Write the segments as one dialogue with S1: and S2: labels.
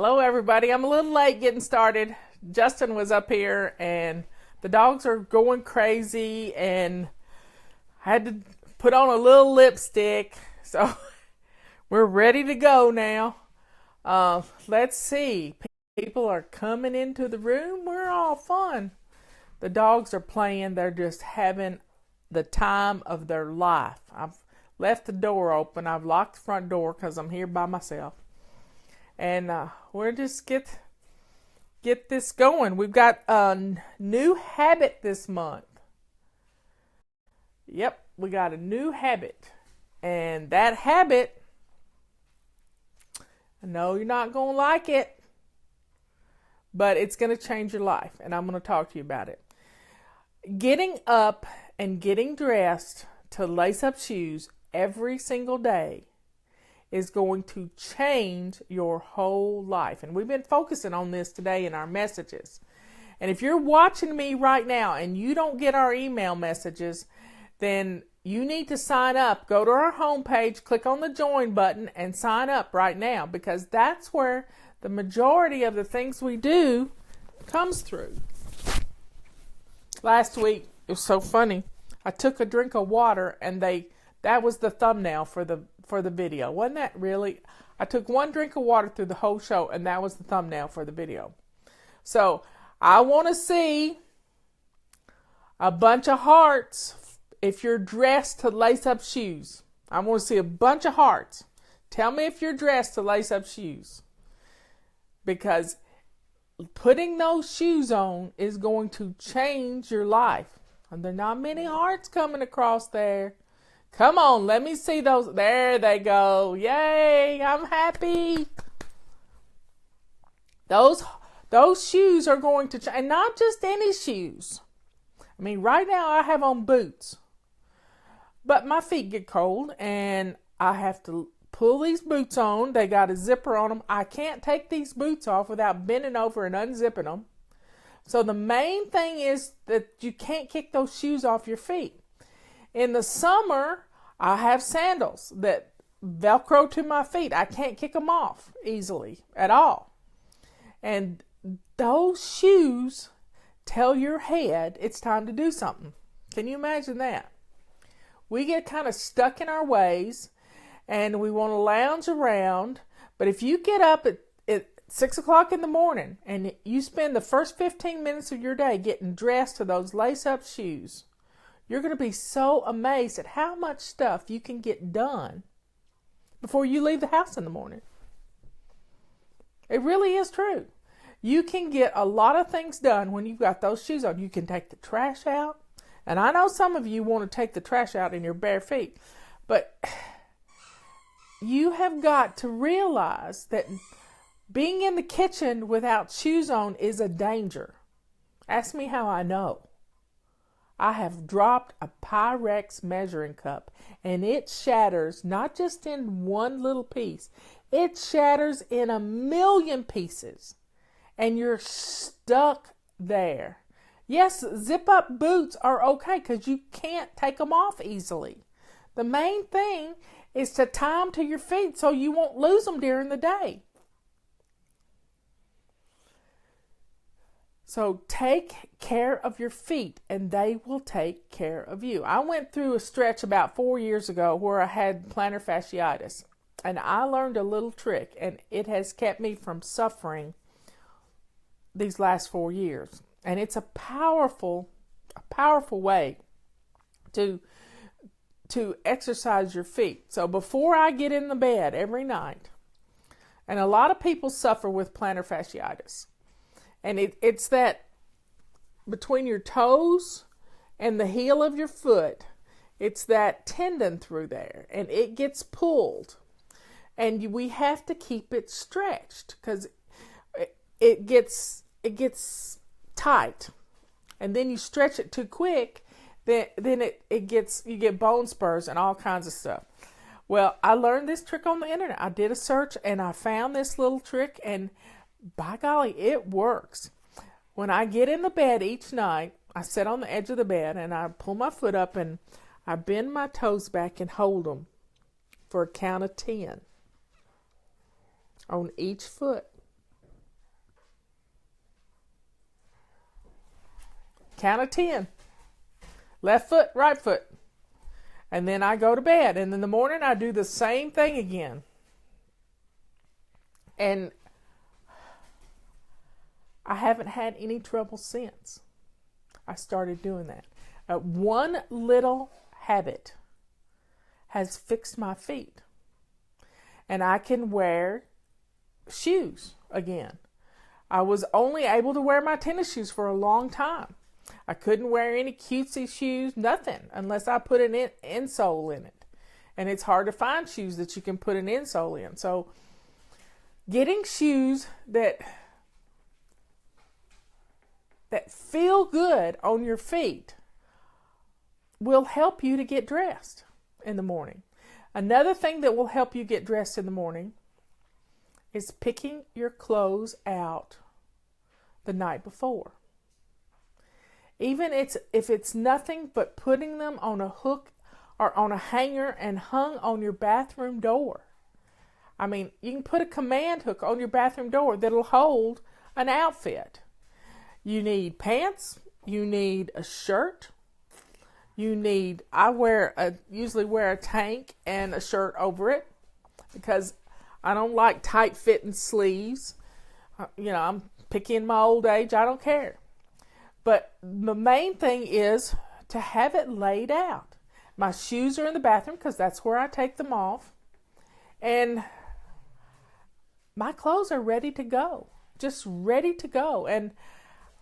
S1: Hello, everybody. I'm a little late getting started. Justin was up here, and the dogs are going crazy, and I had to put on a little lipstick. So we're ready to go now. Let's see. People are coming into the room. We're all fun. The dogs are playing. They're just having the time of their life. I've left the door open. I've locked the front door because I'm here by myself. And we'll just get this going. We've got a new habit this month. Yep, we got a new habit. And that habit, I know you're not going to like it, but it's going to change your life. And I'm going to talk to you about it. Getting up and getting dressed to lace up shoes every single day is going to change your whole life. And we've been focusing on this today in our messages. And if you're watching me right now and you don't get our email messages, then you need to sign up. Go to our homepage, click on the join button, and sign up right now, because that's where the majority of the things we do comes through. Last week, it was so funny. I took a drink of water, and that was the thumbnail for the video. Wasn't that really? I took one drink of water through the whole show, and that was the thumbnail for the video. So I want to see a bunch of hearts if you're dressed to lace up shoes. I want to see a bunch of hearts. Tell me if you're dressed to lace up shoes, because putting those shoes on is going to change your life. And there are not many hearts coming across there. Come on, let me see those. There they go. Yay, I'm happy. Those shoes are going to change. And not just any shoes. I mean, right now I have on boots. But my feet get cold, and I have to pull these boots on. They got a zipper on them. I can't take these boots off without bending over and unzipping them. So the main thing is that you can't kick those shoes off your feet. In the summer, I have sandals that Velcro to my feet. I can't kick them off easily at all. And those shoes tell your head it's time to do something. Can you imagine that? We get kind of stuck in our ways, and we want to lounge around. But if you get up at 6 o'clock in the morning and you spend the first 15 minutes of your day getting dressed to those lace-up shoes, you're going to be so amazed at how much stuff you can get done before you leave the house in the morning. It really is true. You can get a lot of things done when you've got those shoes on. You can take the trash out. And I know some of you want to take the trash out in your bare feet. But you have got to realize that being in the kitchen without shoes on is a danger. Ask me how I know. I have dropped a Pyrex measuring cup, and it shatters not just in one little piece. It shatters in a million pieces, and you're stuck there. Yes, zip-up boots are okay because you can't take them off easily. The main thing is to tie them to your feet so you won't lose them during the day. So take care of your feet, and they will take care of you. I went through a stretch about 4 years ago where I had plantar fasciitis, and I learned a little trick, and it has kept me from suffering these last 4 years. And it's a powerful way to exercise your feet. So before I get in the bed every night, and a lot of people suffer with plantar fasciitis, and it's that between your toes and the heel of your foot, it's that tendon through there, and it gets pulled. And we have to keep it stretched because it gets tight. And then you stretch it too quick, then you get bone spurs and all kinds of stuff. Well, I learned this trick on the internet. I did a search, and I found this little trick, and by golly, it works. When I get in the bed each night, I sit on the edge of the bed, and I pull my foot up, and I bend my toes back and hold them for a count of 10 on each foot. count of 10. Left foot, right foot. And then I go to bed. And in the morning, I do the same thing again. And I haven't had any trouble since I started doing that. One little habit has fixed my feet. And I can wear shoes again. I was only able to wear my tennis shoes for a long time. I couldn't wear any cutesy shoes, nothing, unless I put an insole in it. And it's hard to find shoes that you can put an insole in. So getting shoes that feel good on your feet will help you to get dressed in the morning. Another thing that will help you get dressed in the morning is picking your clothes out the night before. Even if it's nothing but putting them on a hook or on a hanger and hung on your bathroom door. I mean, you can put a command hook on your bathroom door that'll hold an outfit. You need pants, you need a shirt, I usually wear a tank and a shirt over it because I don't like tight fitting sleeves. I'm picky in my old age, I don't care. But the main thing is to have it laid out. My shoes are in the bathroom because that's where I take them off. And my clothes are ready to go. Just ready to go. And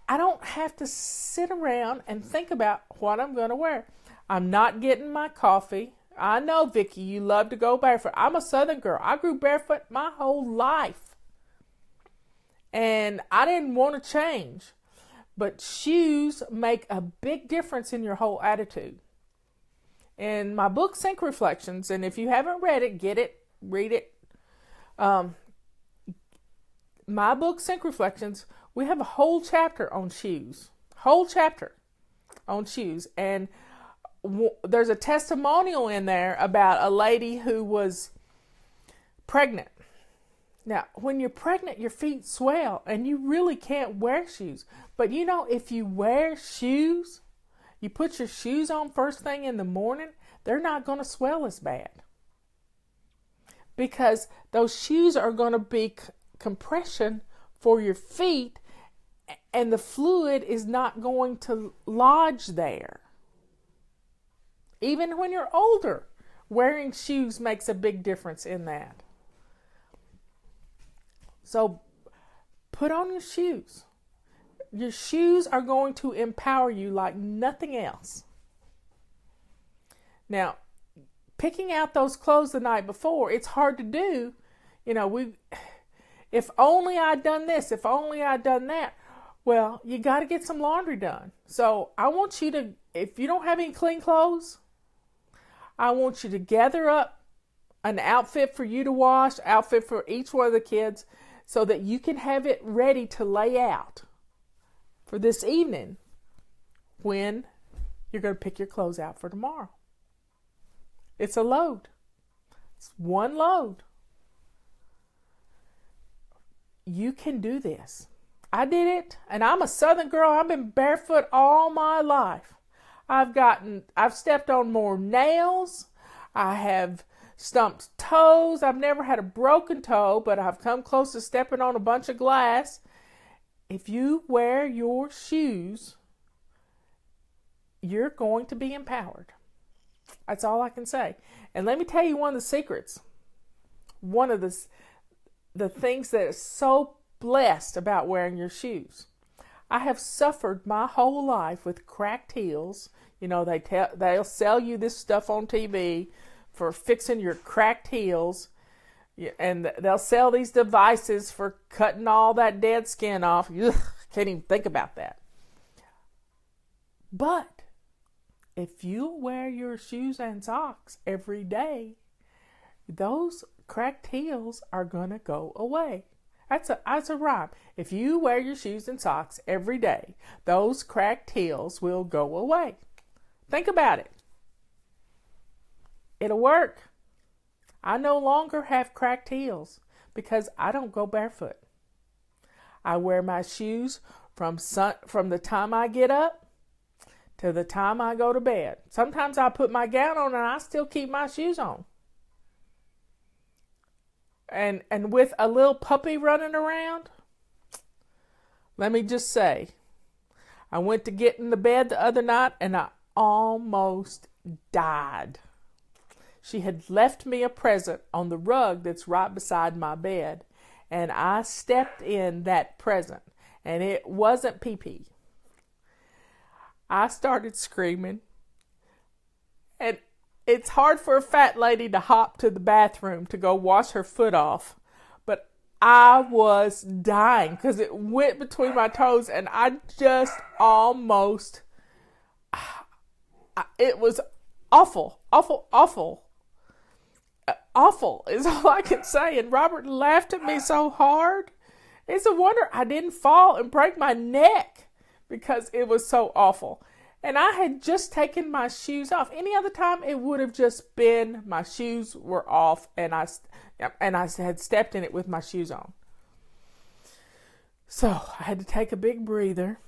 S1: I don't have to sit around and think about what I'm going to wear. I'm not getting my coffee. I know, Vicki, you love to go barefoot. I'm a Southern girl. I grew barefoot my whole life. And I didn't want to change. But shoes make a big difference in your whole attitude. In my book, Sync Reflections, and if you haven't read it, get it, read it. My book, Sync Reflections, we have a whole chapter on shoes. And there's a testimonial in there about a lady who was pregnant. Now, when you're pregnant, your feet swell and you really can't wear shoes. But if you wear shoes, you put your shoes on first thing in the morning, they're not going to swell as bad. Because those shoes are going to be compression for your feet and the fluid is not going to lodge there. Even when you're older, wearing shoes makes a big difference in that. So put on your shoes. Your shoes are going to empower you like nothing else. Now, picking out those clothes the night before, it's hard to do. If only I'd done this, if only I'd done that. Well, you got to get some laundry done. So I want you to, if you don't have any clean clothes, I want you to gather up an outfit for you to wash, outfit for each one of the kids, so that you can have it ready to lay out for this evening when you're going to pick your clothes out for tomorrow. It's a load. It's one load. You can do this. I did it, and I'm a Southern girl. I've been barefoot all my life. I've stepped on more nails. I have stumped toes. I've never had a broken toe, but I've come close to stepping on a bunch of glass. If you wear your shoes, you're going to be empowered. That's all I can say. And let me tell you one of the secrets. One of the things that is so blessed about wearing your shoes. I have suffered my whole life with cracked heels. They'll sell you this stuff on TV for fixing your cracked heels. And they'll sell these devices for cutting all that dead skin off. Ugh, can't even think about that. But if you wear your shoes and socks every day, those cracked heels are going to go away. That's a rhyme. If you wear your shoes and socks every day, those cracked heels will go away. Think about it. It'll work. I no longer have cracked heels because I don't go barefoot. I wear my shoes from the time I get up to the time I go to bed. Sometimes I put my gown on and I still keep my shoes on. And with a little puppy running around, let me just say, I went to get in the bed the other night and I almost died. She had left me a present on the rug that's right beside my bed, and I stepped in that present, and it wasn't pee-pee. I started screaming, and it's hard for a fat lady to hop to the bathroom to go wash her foot off, but I was dying because it went between my toes, and I just almost, it was awful, awful, awful. Awful is all I can say. And Robert laughed at me so hard. It's a wonder I didn't fall and break my neck because it was so awful. And I had just taken my shoes off. Any other time it would have just been my shoes were off and I had stepped in it with my shoes on. So I had to take a big breather.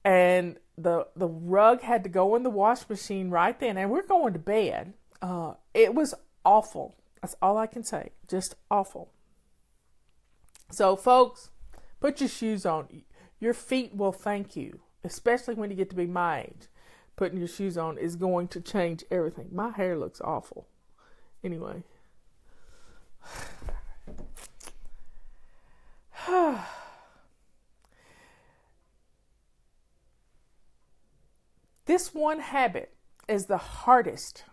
S1: And the rug had to go in the wash machine right then. And we're going to bed. It was awful. That's all I can say. Just awful. So, folks, put your shoes on. Your feet will thank you, especially when you get to be my age. Putting your shoes on is going to change everything. My hair looks awful. Anyway. This one habit is the hardest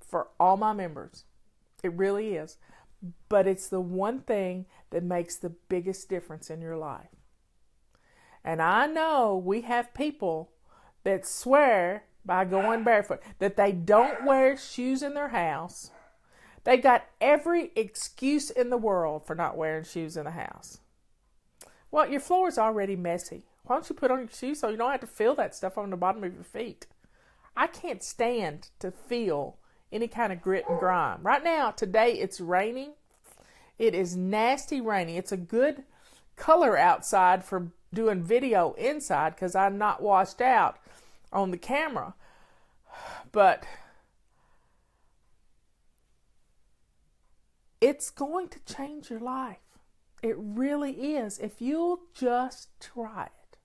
S1: for all my members. It really is. But it's the one thing that makes the biggest difference in your life. And I know we have people that swear by going barefoot that they don't wear shoes in their house. They got every excuse in the world for not wearing shoes in the house. Well, your floor is already messy. Why don't you put on your shoes so you don't have to feel that stuff on the bottom of your feet? I can't stand to feel any kind of grit and grime. Right now, today, it's raining. It is nasty raining. It's a good color outside for doing video inside because I'm not washed out on the camera. But it's going to change your life. It really is. If you'll just try it.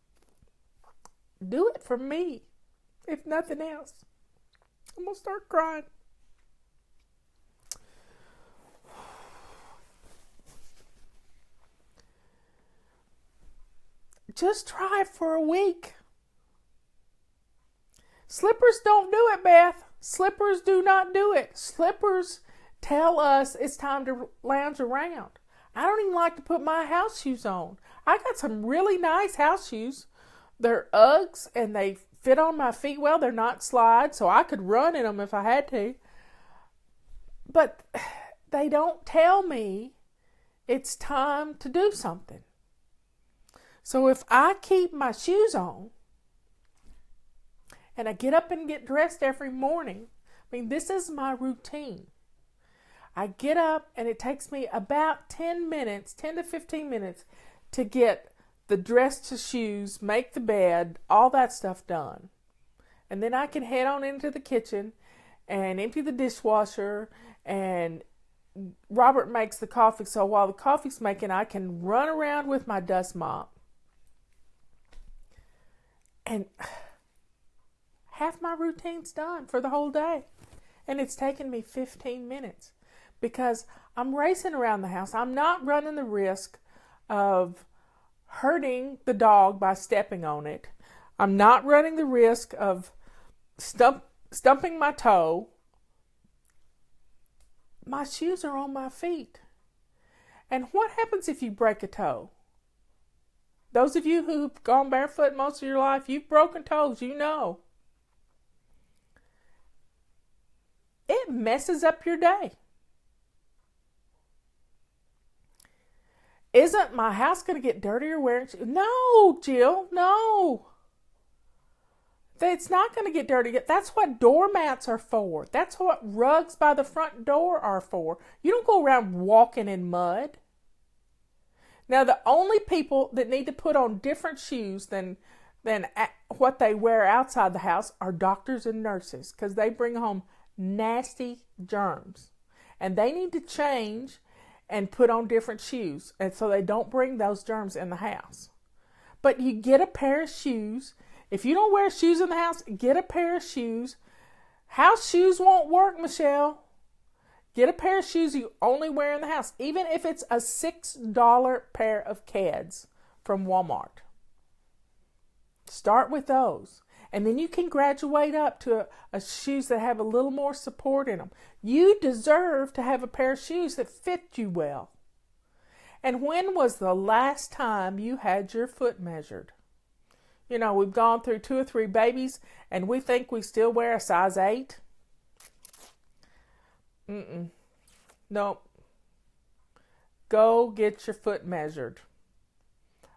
S1: Do it for me. If nothing else. I'm going to start crying. Just try it for a week. Slippers don't do it, Beth. Slippers do not do it. Slippers tell us it's time to lounge around. I don't even like to put my house shoes on. I got some really nice house shoes. They're Uggs and they fit on my feet well. They're not slides, so I could run in them if I had to. But they don't tell me it's time to do something. So if I keep my shoes on and I get up and get dressed every morning, I mean, this is my routine. I get up and it takes me about 10 to 15 minutes to get the dress to shoes, make the bed, all that stuff done. And then I can head on into the kitchen and empty the dishwasher, and Robert makes the coffee. So while the coffee's making, I can run around with my dust mop. And half my routine's done for the whole day. And it's taken me 15 minutes because I'm racing around the house. I'm not running the risk of hurting the dog by stepping on it. I'm not running the risk of stumping my toe. My shoes are on my feet. And what happens if you break a toe? Those of you who've gone barefoot most of your life, you've broken toes, you know. It messes up your day. Isn't my house going to get dirtier wearing shoes? No, Jill, no. It's not going to get dirty. That's what doormats are for. That's what rugs by the front door are for. You don't go around walking in mud. Now, the only people that need to put on different shoes than then what they wear outside the house are doctors and nurses, because they bring home nasty germs. And they need to change and put on different shoes, and so they don't bring those germs in the house. But you get a pair of shoes. If you don't wear shoes in the house, get a pair of shoes. House shoes won't work, Michelle. Get a pair of shoes you only wear in the house, even if it's a $6 pair of Keds from Walmart. Start with those. And then you can graduate up to a shoes that have a little more support in them. You deserve to have a pair of shoes that fit you well. And when was the last time you had your foot measured? You know, we've gone through 2 or 3 babies and we think we still wear a size 8. Nope. Go get your foot measured.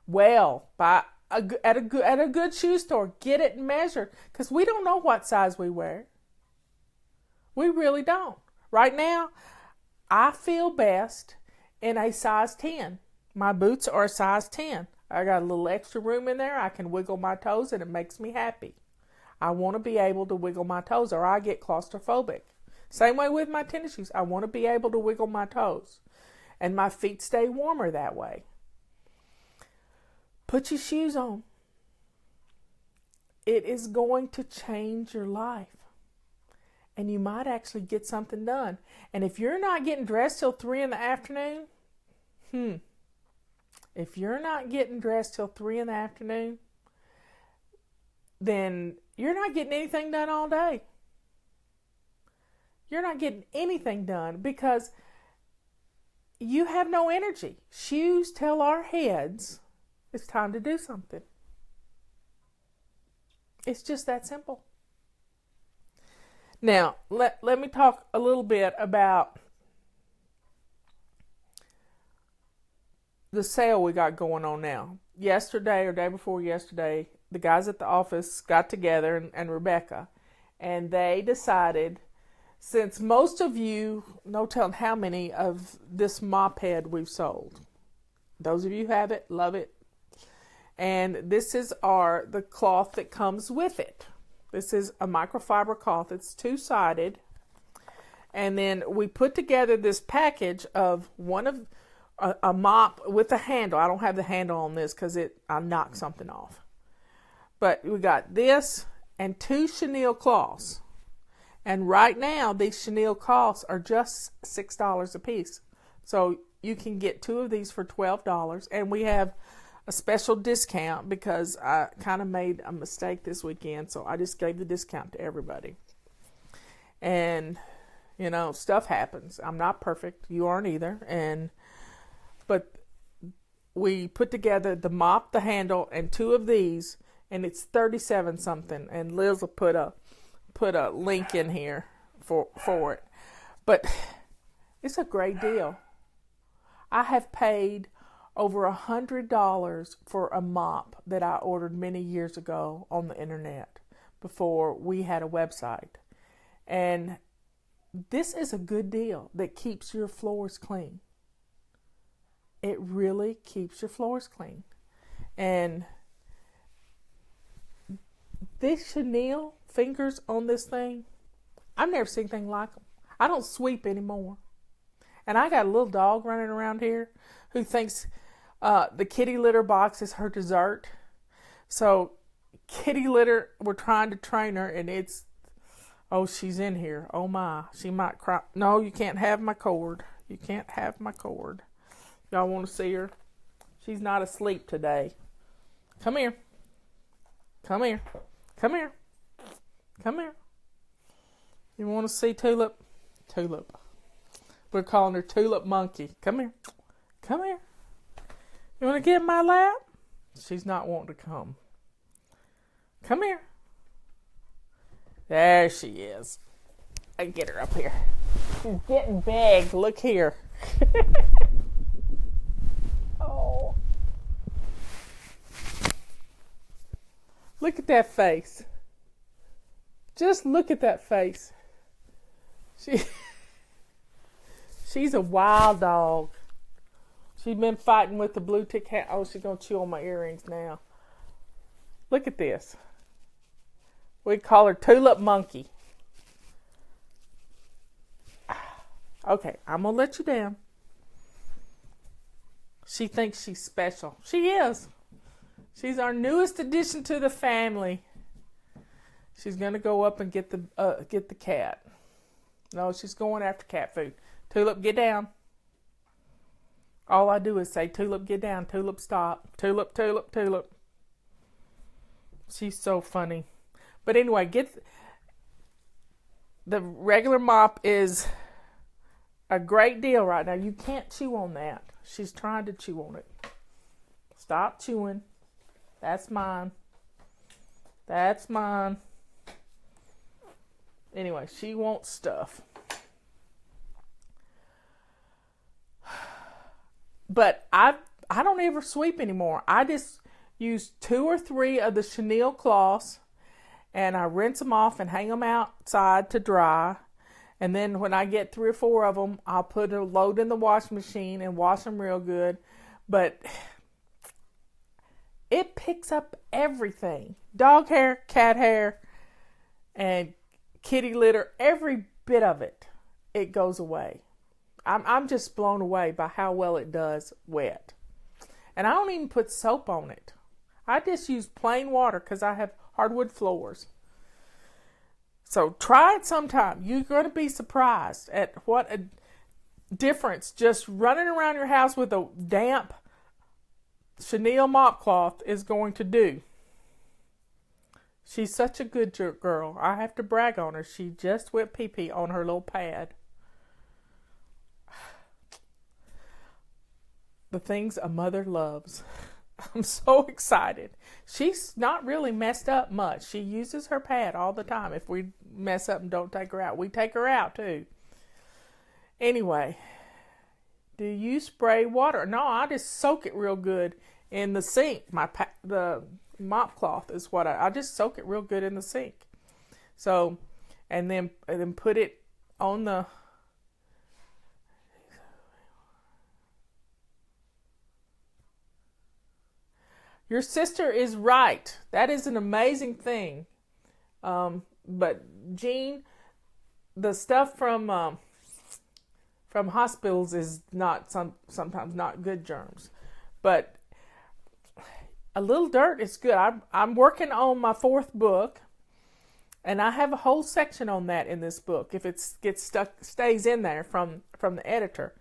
S1: Well, at a good shoe store, get it measured, because we don't know what size we wear. We really don't. Right now, I feel best in a size 10. My boots are a size 10. I got a little extra room in there. I can wiggle my toes, and it makes me happy. I want to be able to wiggle my toes, or I get claustrophobic. Same way with my tennis shoes. I want to be able to wiggle my toes, and my feet stay warmer that way. Put your shoes on. It is going to change your life. And you might actually get something done. And if you're not getting dressed till 3 in the afternoon, if you're not getting dressed till 3 in the afternoon, then you're not getting anything done all day. You're not getting anything done because you have no energy. Shoes tell our heads it's time to do something. It's just that simple. Now, let me talk a little bit about the sale we got going on now. Yesterday or day before yesterday, the guys at the office got together, and Rebecca, and they decided, since most of you, no telling how many of this mop head we've sold. Those of you who have it, love it. And this is the cloth that comes with it. This is a microfiber cloth. It's 2-sided. And then we put together this package of a mop with a handle. I don't have the handle on this because I knocked something off. But we got this and 2 chenille cloths. And right now, these chenille cloths are just $6 a piece. So you can get 2 of these for $12. And we have a special discount because I kind of made a mistake this weekend. So I just gave the discount to everybody. And, you know, stuff happens. I'm not perfect. You aren't either. But we put together the mop, the handle, and 2 of these. And it's $37 something. And Liz will put a link in here for it. But it's a great deal. I have paid over $100 for a mop that I ordered many years ago on the internet before we had a website. And this is a good deal that keeps your floors clean. It really keeps your floors clean. And this chenille fingers on this thing, I've never seen anything like them. I don't sweep anymore. And I got a little dog running around here who thinks the kitty litter box is her dessert. So kitty litter, we're trying to train her, and she's in here. Oh my, she might cry. No, you can't have my cord. You can't have my cord. Y'all want to see her? She's not asleep today. Come here. Come here. Come here. Come here. You want to see Tulip? Tulip. We're calling her Tulip Monkey. Come here. Come here. You want to get in my lap? She's not wanting to come. Come here. There she is. I can get her up here. She's getting big. Look here. Oh. Look at that face. Just look at that face. She's a wild dog. She's been fighting with the blue tick hat. Oh, she's going to chew on my earrings now. Look at this. We call her Tulip Monkey. Okay, I'm going to let you down. She thinks she's special. She is. She's our newest addition to the family. She's going to go up and get the cat. No, she's going after cat food. Tulip, get down. All I do is say, Tulip, get down. Tulip, stop. Tulip, Tulip, Tulip. She's so funny. But anyway, the regular mop is a great deal right now. You can't chew on that. She's trying to chew on it. Stop chewing. That's mine. That's mine. Anyway, she wants stuff. But I don't ever sweep anymore. I just use 2 or 3 of the chenille cloths, and I rinse them off and hang them outside to dry. And then when I get 3 or 4 of them, I'll put a load in the washing machine and wash them real good. But it picks up everything. Dog hair, cat hair, and kitty litter, every bit of it. It goes away. I'm just blown away by how well it does wet. And I don't even put soap on it. I just use plain water because I have hardwood floors. So try it sometime. You're going to be surprised at what a difference just running around your house with a damp chenille mop cloth is going to do. She's such a good girl. I have to brag on her. She just went pee-pee on her little pad. The things a mother loves. I'm so excited. She's not really messed up much. She uses her pad all the time. If we mess up and don't take her out, we take her out too. Anyway, do you spray water? No, I just soak it real good in the sink. The mop cloth is what I just soak it real good in the sink. So, and then put it on the. Your sister is right. That is an amazing thing. But Jean, the stuff from hospitals is not sometimes not good germs. But a little dirt is good. I'm working on my 4th book, and I have a whole section on that in this book. If it gets stuck, stays in there from the editor.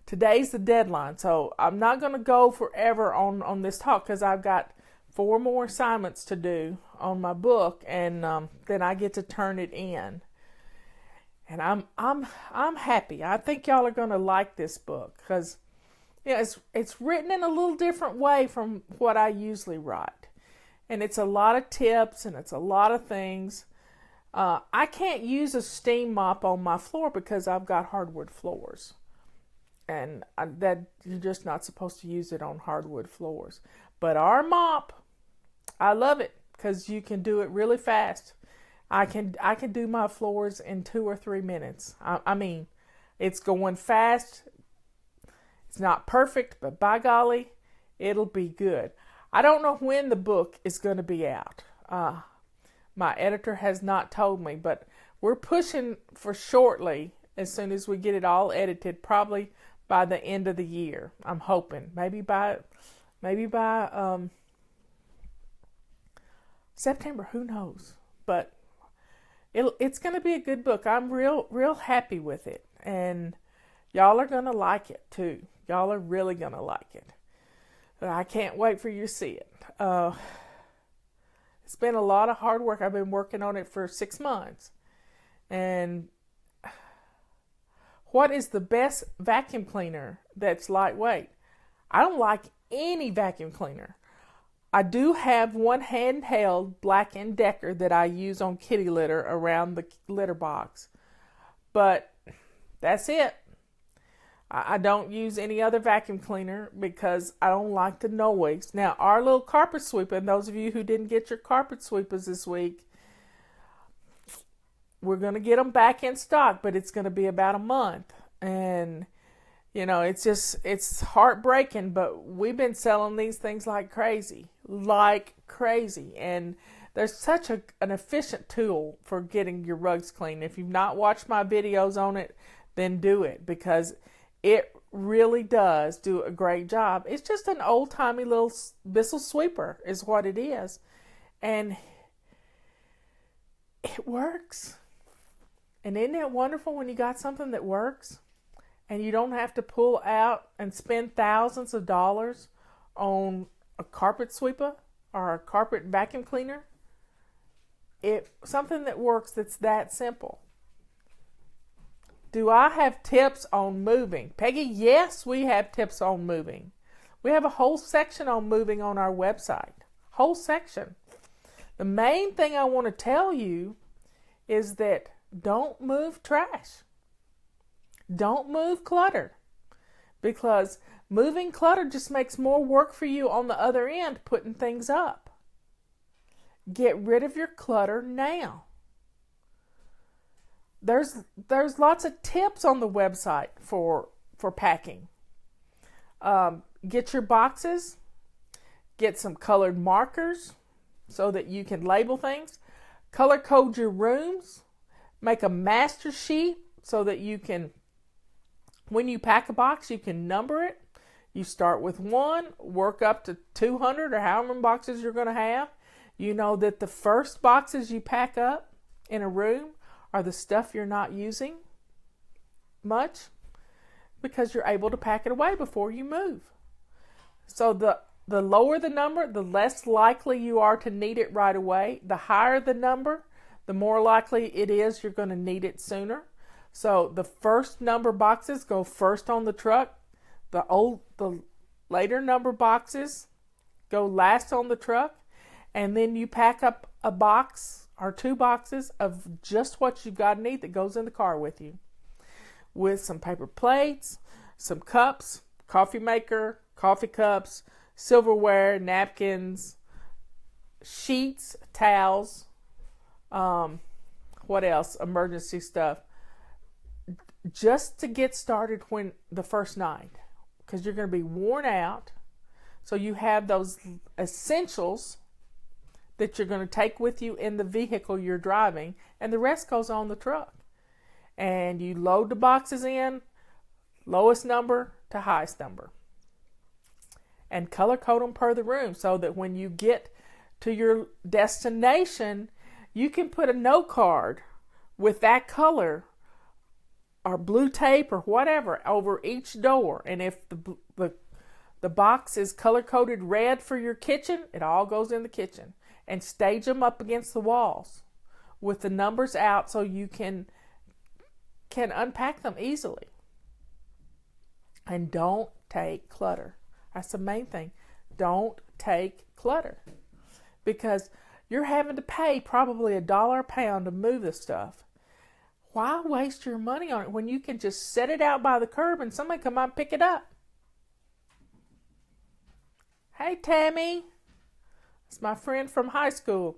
S1: Today's the deadline, so I'm not going to go forever on this talk because I've got 4 more assignments to do on my book, and then I get to turn it in. And I'm happy. I think y'all are going to like this book because it's written in a little different way from what I usually write, and it's a lot of tips and it's a lot of things. I can't use a steam mop on my floor because I've got hardwood floors. And that you're just not supposed to use it on hardwood floors. But our mop, I love it because you can do it really fast. I can do my floors in 2 or 3 minutes. I mean, it's going fast. It's not perfect, but by golly, it'll be good. I don't know when the book is going to be out. My editor has not told me, but we're pushing for shortly as soon as we get it all edited, probably by the end of the year. I'm hoping maybe by September, who knows, but it's going to be a good book. I'm real happy with it, and y'all are going to like it too. Y'all are really going to like it. I can't wait for you to see it. It's been a lot of hard work. I've been working on it for 6 months, and what is the best vacuum cleaner that's lightweight? I don't like any vacuum cleaner. I do have one handheld Black & Decker that I use on kitty litter around the litter box. But that's it. I don't use any other vacuum cleaner because I don't like the noise. Now, our little carpet sweeper, and those of you who didn't get your carpet sweepers this week, we're going to get them back in stock, but it's going to be about a month. And, it's heartbreaking, but we've been selling these things like crazy. And there's such an efficient tool for getting your rugs clean. If you've not watched my videos on it, then do it, because it really does do a great job. It's just an old-timey little Bissell sweeper is what it is. And it works. And isn't it wonderful when you got something that works and you don't have to pull out and spend thousands of dollars on a carpet sweeper or a carpet vacuum cleaner? Something that works that's that simple. Do I have tips on moving? Peggy, yes, we have tips on moving. We have a whole section on moving on our website. Whole section. The main thing I want to tell you is that don't move trash. Don't move clutter. Because moving clutter just makes more work for you on the other end, putting things up. Get rid of your clutter now. There's lots of tips on the website for packing. Get your boxes. Get some colored markers so that you can label things. Color code your rooms. Make a master sheet so that you can, when you pack a box, you can number it. You start with 1, work up to 200 or however many boxes you're going to have. You know that the first boxes you pack up in a room are the stuff you're not using much, because you're able to pack it away before you move. So the lower the number, the less likely you are to need it right away. The higher the number, the more likely it is you're going to need it sooner. So the first number boxes go first on the truck. The later number boxes go last on the truck. And then you pack up a box or 2 boxes of just what you've got to need that goes in the car with you. With some paper plates, some cups, coffee maker, coffee cups, silverware, napkins, sheets, towels, what else? Emergency stuff. Just to get started when the first night, because you're going to be worn out. So you have those essentials that you're going to take with you in the vehicle you're driving, and the rest goes on the truck. And you load the boxes in, lowest number to highest number. And color code them per the room so that when you get to your destination, you can put a note card with that color or blue tape or whatever over each door. And if the box is color coded red for your kitchen, it all goes in the kitchen. And stage them up against the walls with the numbers out so you can unpack them easily. And don't take clutter. That's the main thing. Don't take clutter. Because you're having to pay probably $1 a pound to move this stuff. Why waste your money on it when you can just set it out by the curb and somebody come out and pick it up? Hey, Tammy. It's my friend from high school.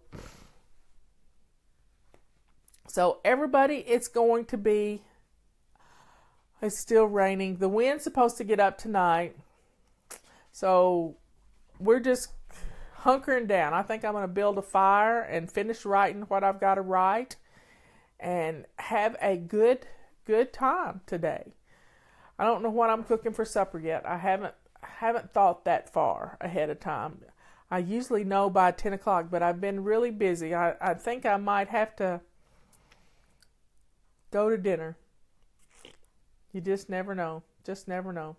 S1: So everybody, it's still raining. The wind's supposed to get up tonight. So we're just hunkering down. I think I'm going to build a fire and finish writing what I've got to write and have a good time today. I don't know what I'm cooking for supper yet. I haven't thought that far ahead of time. I usually know by 10 o'clock, but I've been really busy. I think I might have to go to dinner. You just never know. Just never know.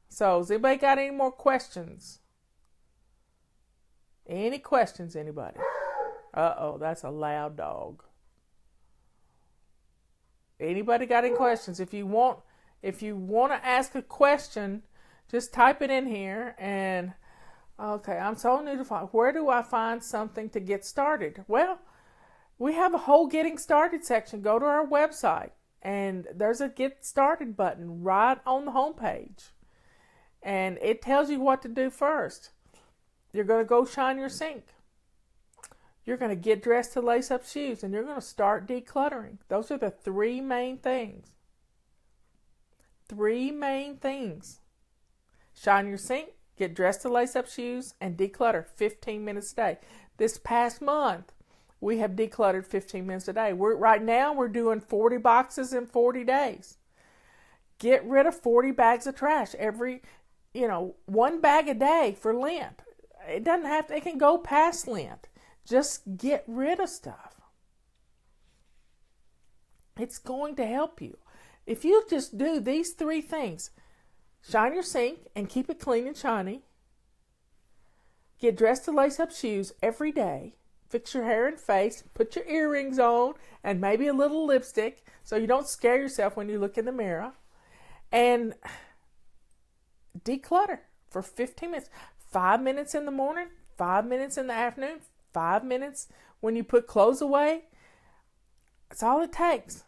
S1: So, has anybody got any more questions? Any questions, anybody? Uh-oh, that's a loud dog. Anybody got any questions? If you want to ask a question, just type it in here and, okay, I'm so new to find. Where do I find something to get started? Well, we have a whole getting started section. Go to our website and there's a get started button right on the homepage. And it tells you what to do first. You're going to go shine your sink. You're going to get dressed to lace up shoes, and you're going to start decluttering. Those are the three main things. Three main things. Shine your sink, get dressed to lace up shoes, and declutter 15 minutes a day. This past month, we have decluttered 15 minutes a day. Right now, we're doing 40 boxes in 40 days. Get rid of 40 bags of trash one bag a day for Lent. It doesn't have to, it can go past Lent. Just get rid of stuff. It's going to help you. If you just do these three things, shine your sink and keep it clean and shiny. Get dressed to lace up shoes every day. Fix your hair and face. Put your earrings on and maybe a little lipstick so you don't scare yourself when you look in the mirror. And declutter for 15 minutes. 5 minutes in the morning, 5 minutes in the afternoon, 5 minutes when you put clothes away. That's all it takes.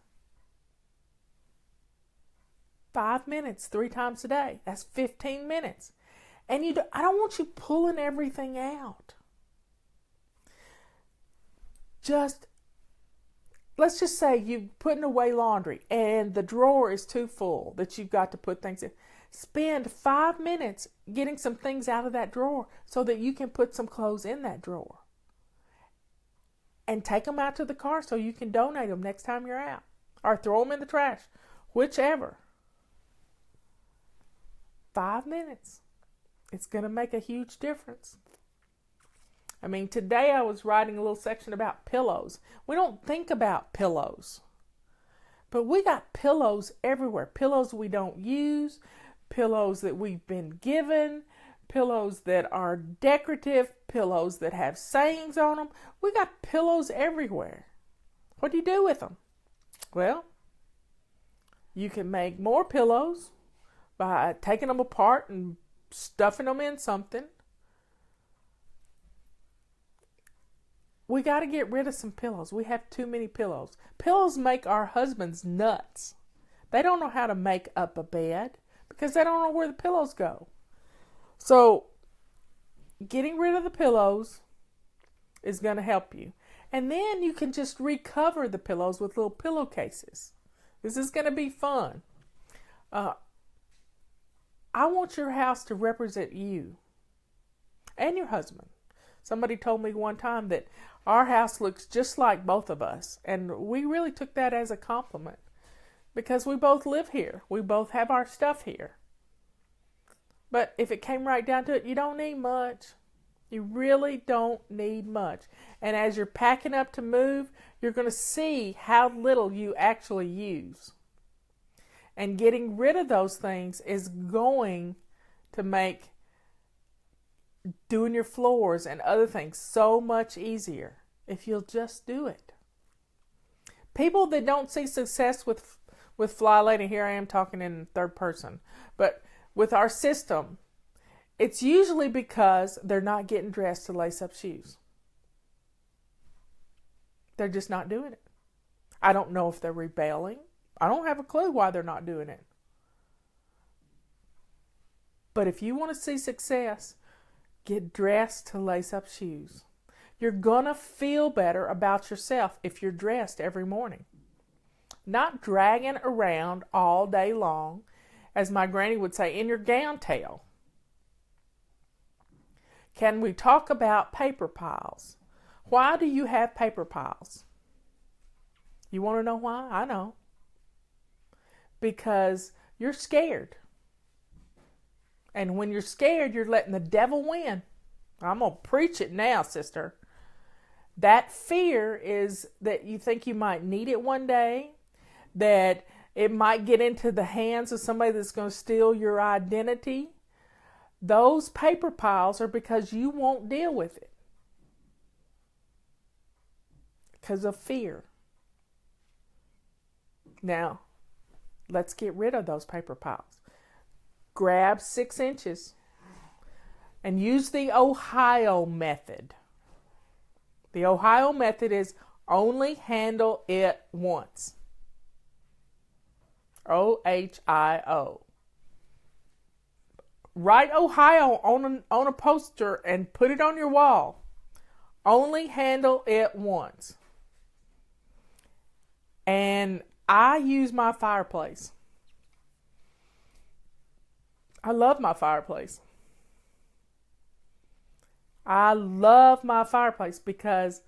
S1: 5 minutes 3 times a day. That's 15 minutes. And I don't want you pulling everything out. Let's just say you're putting away laundry and the drawer is too full that you've got to put things in. Spend 5 minutes getting some things out of that drawer so that you can put some clothes in that drawer. And take them out to the car so you can donate them next time you're out. Or throw them in the trash. Whichever. 5 minutes. It's going to make a huge difference. I mean, today I was writing a little section about pillows. We don't think about pillows. But we got pillows everywhere. Pillows we don't use. Pillows that we've been given. Pillows that are decorative. Pillows that have sayings on them. We got pillows everywhere. What do you do with them? Well, you can make more pillows by taking them apart and stuffing them in something. We got to get rid of some pillows. We have too many pillows. Pillows make our husbands nuts. They don't know how to make up a bed because they don't know where the pillows go. So, getting rid of the pillows is going to help you. And then you can just recover the pillows with little pillowcases. This is going to be fun. I want your house to represent you and your husband. Somebody told me one time that our house looks just like both of us. And we really took that as a compliment because we both live here. We both have our stuff here. But if it came right down to it, you don't need much. You really don't need much. And as you're packing up to move, you're going to see how little you actually use. And getting rid of those things is going to make doing your floors and other things so much easier if you'll just do it. People that don't see success with FlyLady, here I am talking in third person, but with our system, it's usually because they're not getting dressed to lace up shoes. They're just not doing it. I don't know if they're rebelling. I don't have a clue why they're not doing it. But if you want to see success, get dressed to lace up shoes. You're going to feel better about yourself if you're dressed every morning. Not dragging around all day long, as my granny would say, in your gown tail. Can we talk about paper piles? Why do you have paper piles? You want to know why? I know. Because you're scared. And when you're scared, you're letting the devil win. I'm going to preach it now, sister. That fear is that you think you might need it one day, that it might get into the hands of somebody that's going to steal your identity. Those paper piles are because you won't deal with it. Because of fear. Now, let's get rid of those paper piles. Grab 6 inches and use the Ohio method. The Ohio method is only handle it once. OHIO. Write Ohio on a poster and put it on your wall. Only handle it once. And I use my fireplace. I love my fireplace. I love my fireplace because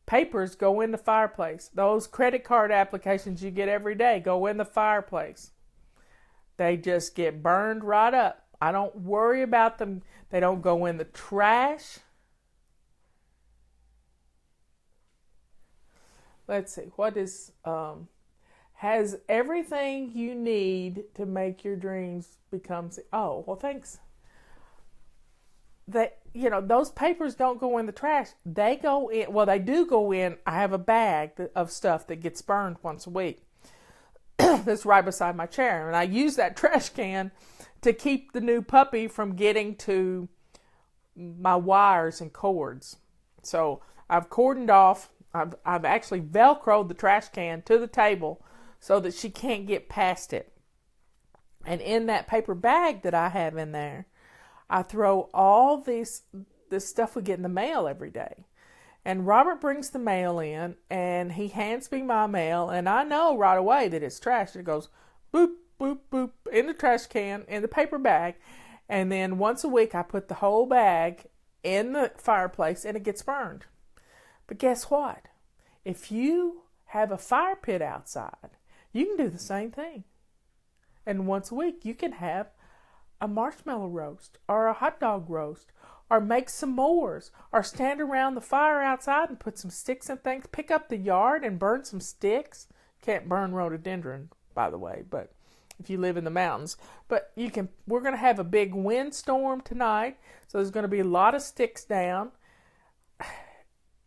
S1: papers go in the fireplace. Those credit card applications you get every day go in the fireplace. They just get burned right up. I don't worry about them. They don't go in the trash. Let's see. What is has everything you need to make your dreams become. Oh, well, thanks. Those papers don't go in the trash. They go in. Well, they do go in. I have a bag of stuff that gets burned once a week. That's right beside my chair, and I use that trash can to keep the new puppy from getting to my wires and cords. So I've cordoned off. I've actually Velcroed the trash can to the table so that she can't get past it. And in that paper bag that I have in there, I throw all this stuff we get in the mail every day. And Robert brings the mail in, and he hands me my mail, and I know right away that it's trash. It goes boop, boop, boop in the trash can, in the paper bag. And then once a week, I put the whole bag in the fireplace, and it gets burned. But guess what? If you have a fire pit outside, you can do the same thing. And once a week, you can have a marshmallow roast or a hot dog roast or make s'mores or stand around the fire outside and put some sticks and things. Pick up the yard and burn some sticks. Can't burn rhododendron, by the way, but if you live in the mountains. But we're going to have a big windstorm tonight, so there's going to be a lot of sticks down.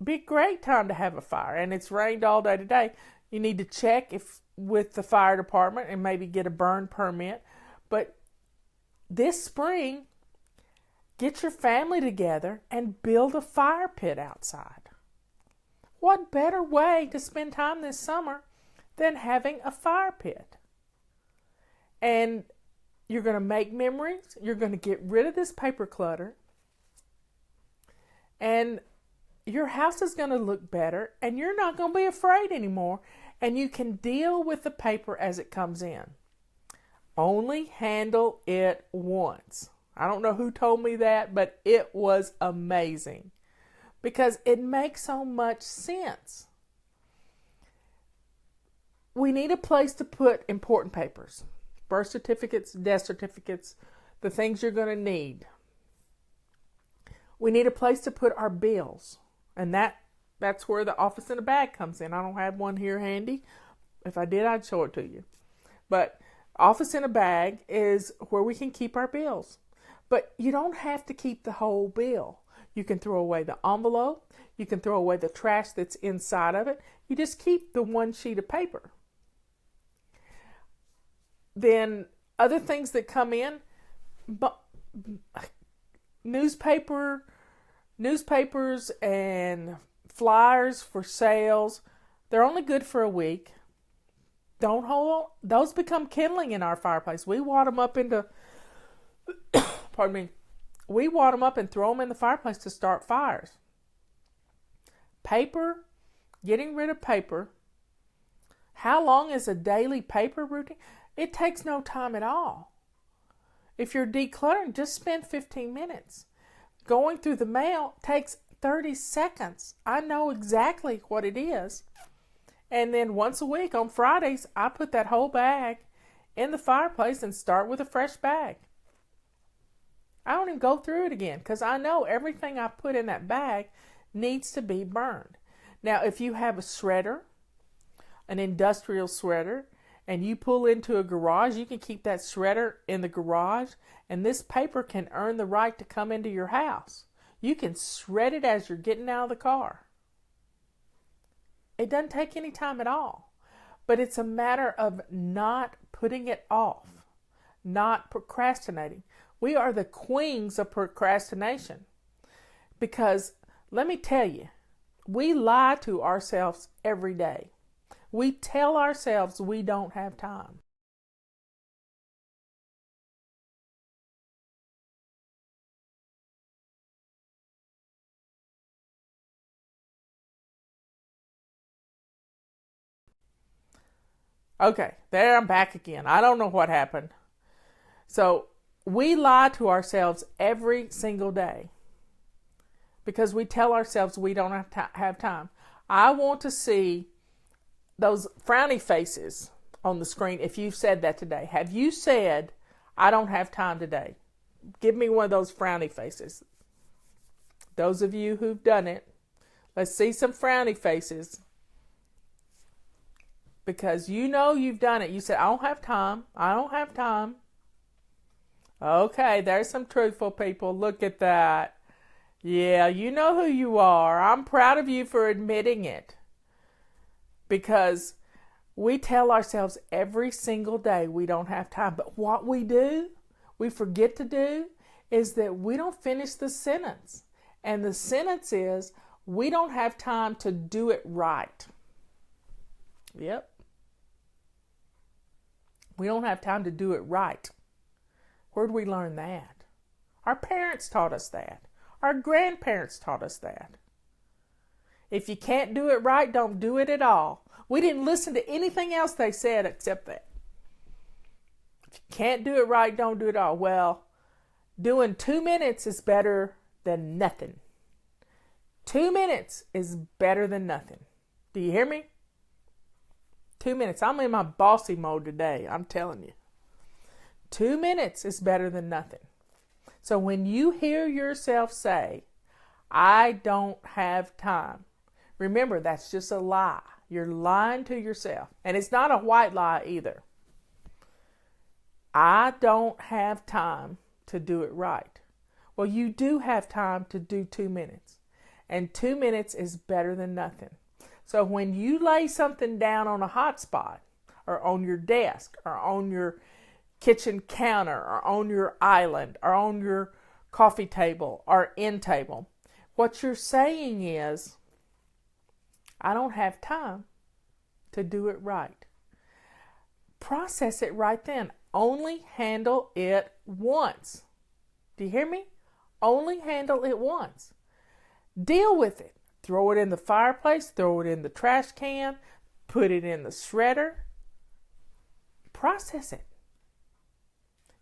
S1: Be a great time to have a fire, and it's rained all day today. You need to check with the fire department and maybe get a burn permit. But this spring, get your family together and build a fire pit outside. What better way to spend time this summer than having a fire pit? And you're going to make memories. You're going to get rid of this paper clutter. And your house is going to look better, and you're not going to be afraid anymore, and you can deal with the paper as it comes in. Only handle it once. I don't know who told me that, but it was amazing because it makes so much sense. We need a place to put important papers, birth certificates, death certificates, the things you're going to need. We need a place to put our bills. And that's where the office in a bag comes in. I don't have one here handy. If I did, I'd show it to you. But office in a bag is where we can keep our bills. But you don't have to keep the whole bill. You can throw away the envelope. You can throw away the trash that's inside of it. You just keep the one sheet of paper. Then other things that come in, newspapers and flyers for sales, they're only good for a week. Don't hold on. Those become kindling in our fireplace. We wad them up into, we wad them up and throw them in the fireplace to start fires. Paper, getting rid of paper. How long is a daily paper routine? It takes no time at all. If you're decluttering, just spend 15 minutes. Going through the mail takes 30 seconds. I know exactly what it is. And then once a week on Fridays, I put that whole bag in the fireplace and start with a fresh bag. I don't even go through it again because I know everything I put in that bag needs to be burned. Now, if you have a shredder, an industrial shredder, and you pull into a garage, you can keep that shredder in the garage, and this paper can earn the right to come into your house. You can shred it as you're getting out of the car. It doesn't take any time at all, but it's a matter of not putting it off, not procrastinating. We are the queens of procrastination because, let me tell you, we lie to ourselves every day. We tell ourselves we don't have time. Okay, there I'm back again. I don't know what happened. So we lie to ourselves every single day because we tell ourselves we don't have time. I want to see those frowny faces on the screen if you've said that today. Have you said, I don't have time today? Give me one of those frowny faces. Those of you who've done it, let's see some frowny faces. Because you know you've done it. You said, I don't have time. I don't have time. Okay, there's some truthful people. Look at that. Yeah, you know who you are. I'm proud of you for admitting it. Because we tell ourselves every single day we don't have time. But what we do, we forget to do, is that we don't finish the sentence. And the sentence is, we don't have time to do it right. Yep. We don't have time to do it right. Where did we learn that? Our parents taught us that. Our grandparents taught us that. If you can't do it right, don't do it at all. We didn't listen to anything else they said except that. If you can't do it right, don't do it at all. Well, doing 2 minutes is better than nothing. 2 minutes is better than nothing. Do you hear me? 2 minutes. I'm in my bossy mode today. I'm telling you. 2 minutes is better than nothing. So when you hear yourself say, I don't have time, remember that's just a lie. You're lying to yourself. And it's not a white lie either. I don't have time to do it right. Well, you do have time to do 2 minutes. And 2 minutes is better than nothing. So when you lay something down on a hot spot, or on your desk, or on your kitchen counter, or on your island, or on your coffee table, or end table, what you're saying is, I don't have time to do it right. Process it right then. Only handle it once. Do you hear me? Only handle it once. Deal with it. Throw it in the fireplace, throw it in the trash can, put it in the shredder. Process it.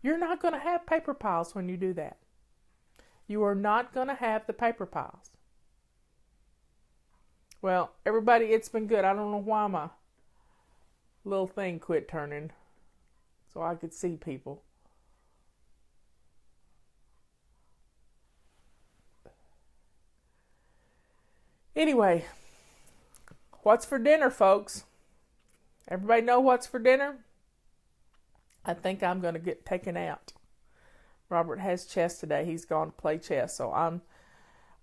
S1: You're not going to have paper piles when you do that. You are not going to have the paper piles. Well, everybody, it's been good. I don't know why my little thing quit turning so I could see people. Anyway, what's for dinner, folks? Everybody know what's for dinner? I think I'm going to get taken out. Robert has chess today. He's gone to play chess. So I'm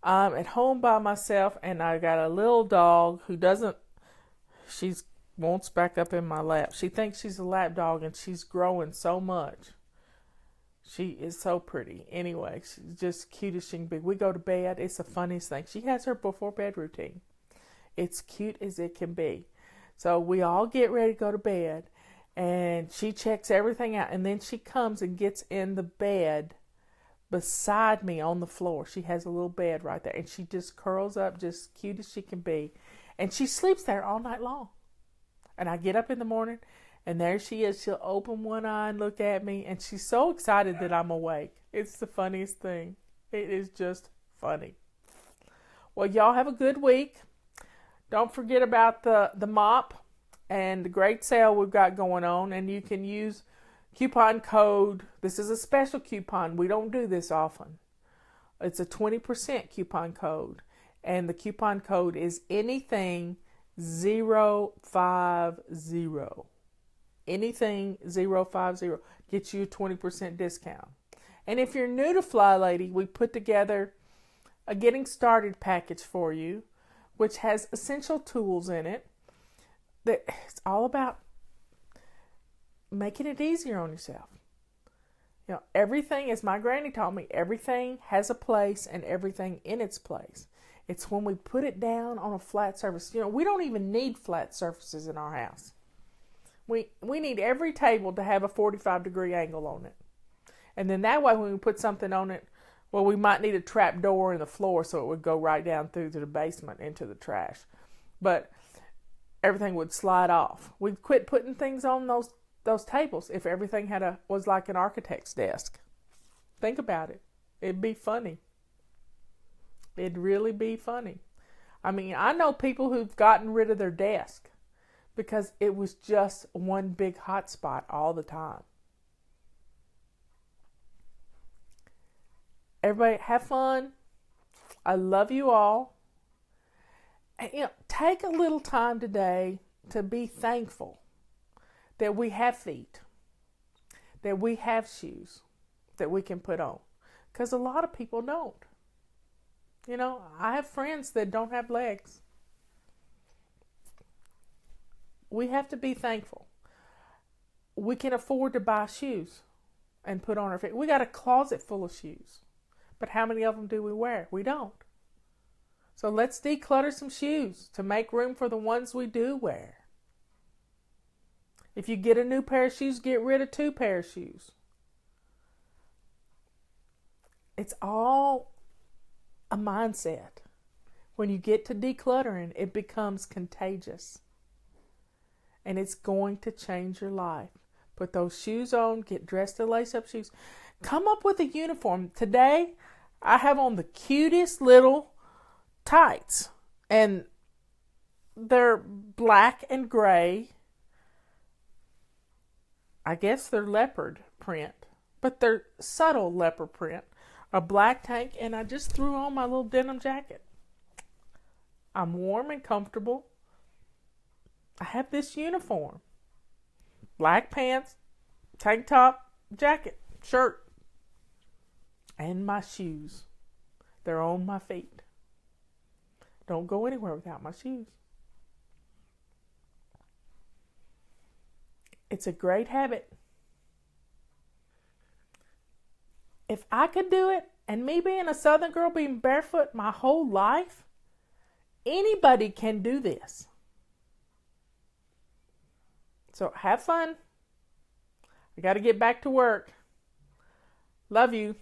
S1: at home by myself, and I got a little dog who wants back up in my lap. She thinks she's a lap dog, and she's growing so much. She is so pretty. Anyway, she's just cute as she can be. We go to bed. It's the funniest thing. She has her before bed routine. It's cute as it can be. So we all get ready to go to bed, and she checks everything out, and then she comes and gets in the bed beside me on the floor. She has a little bed right there, and she just curls up, just cute as she can be, and she sleeps there all night long. And I get up in the morning, and there she is. She'll open one eye and look at me, and she's so excited that I'm awake. It's the funniest thing. It is just funny. Well, y'all have a good week. Don't forget about the mop and the great sale we've got going on, and you can use coupon code. This is a special coupon. We don't do this often. It's a 20% coupon code, and the coupon code is anything 050. Anything 050 gets you a 20% discount. And if you're new to FlyLady, we put together a getting started package for you, which has essential tools in it. That it's all about making it easier on yourself. You know, everything, as my granny taught me, everything has a place and everything in its place. It's when we put it down on a flat surface. You know, we don't even need flat surfaces in our house. We need every table to have a 45-degree angle on it. And then that way when we put something on it, well, we might need a trap door in the floor so it would go right down through to the basement into the trash. But everything would slide off. We'd quit putting things on those tables if everything was like an architect's desk. Think about it. It'd be funny. It'd really be funny. I mean, I know people who've gotten rid of their desk because it was just one big hot spot all the time. Everybody have fun. I love you all. And, take a little time today to be thankful that we have feet, that we have shoes that we can put on. Because a lot of people don't. I have friends that don't have legs. We have to be thankful. We can afford to buy shoes and put on our feet. We got a closet full of shoes. But how many of them do we wear? We don't. So let's declutter some shoes to make room for the ones we do wear. If you get a new pair of shoes, get rid of 2 pairs of shoes. It's all a mindset. When you get to decluttering, it becomes contagious. And it's going to change your life. Put those shoes on, get dressed in lace-up shoes. Come up with a uniform. Today, I have on the cutest little tights. And they're black and gray. I guess they're leopard print. But they're subtle leopard print. A black tank, and I just threw on my little denim jacket. I'm warm and comfortable. I have this uniform. Black pants, tank top, jacket, shirt, and my shoes. They're on my feet. Don't go anywhere without my shoes. It's a great habit. If I could do it, and me being a Southern girl being barefoot my whole life, anybody can do this. So have fun. I got to get back to work. Love you.